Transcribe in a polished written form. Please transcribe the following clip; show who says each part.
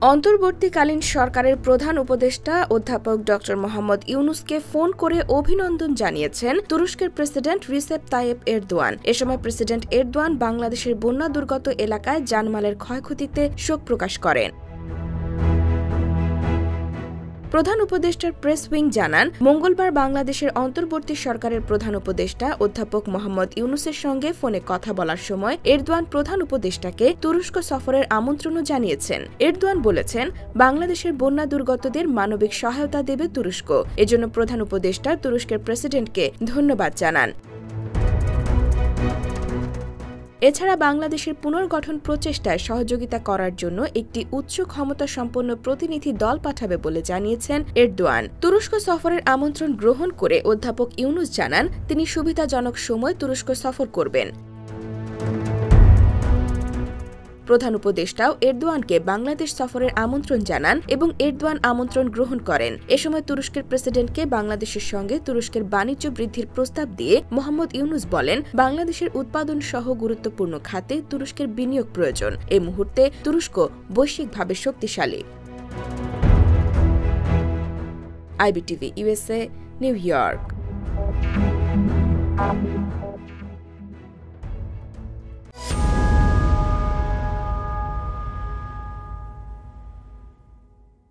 Speaker 1: অন্তর্বর্তীকালীন সরকারের প্রধান উপদেষ্টা অধ্যাপক ড. মোহাম্মদ ইউনূসকে ফোন করে অভিনন্দন জানিয়েছেন তুরস্কের প্রেসিডেন্ট রিসেপ তাইয়েপ এরদোয়ান। এ সময় প্রেসিডেন্ট এরদোয়ান বাংলাদেশের বন্যা দুর্গত এলাকায় জানমালের ক্ষয়ক্ষতিতে শোক প্রকাশ করেন। প্রধান উপদেষ্টার প্রেস উইং জানান, মঙ্গলবার বাংলাদেশের অন্তর্বর্তী সরকারের প্রধান উপদেষ্টা অধ্যাপক মোহাম্মদ ইউনূসের সঙ্গে ফোনে কথা বলার সময় এরদোয়ান প্রধান উপদেষ্টাকে তুরস্ক সফরের আমন্ত্রণও জানিয়েছেন। এরদোয়ান বলেছেন, বাংলাদেশের বন্যা দুর্গতদের মানবিক সহায়তা দেবে তুরস্ক। এজন্য প্রধান উপদেষ্টা তুরস্কের প্রেসিডেন্টকে ধন্যবাদ জানান। এছাড়া বাংলাদেশের পুনর্গঠন প্রচেষ্টায় সহযোগিতা করার জন্য একটি উচ্চ ক্ষমতা সম্পন্ন প্রতিনিধি দল পাঠাবে বলে জানিয়েছেন এরদোয়ান। তুরস্ক সফরের আমন্ত্রণ গ্রহণ করে অধ্যাপক ইউনূস জানান, তিনি সুবিধাজনক সময় তুরস্ক সফর করবেন। প্রধান উপদেষ্টাও এরদোয়ানকে বাংলাদেশ সফরের আমন্ত্রণ জানান এবং এরদোয়ান আমন্ত্রণ গ্রহণ করেন। এ সময় তুরস্কের প্রেসিডেন্টকে বাংলাদেশের সঙ্গে তুরস্কের বাণিজ্য বৃদ্ধির প্রস্তাব দিয়ে মোহাম্মদ ইউনূস বলেন, বাংলাদেশের উৎপাদন সহ গুরুত্বপূর্ণ খাতে তুরস্কের বিনিয়োগ প্রয়োজন। এই মুহূর্তে তুরস্ক বৈশ্বিকভাবে শক্তিশালী। IBTV USA, new York.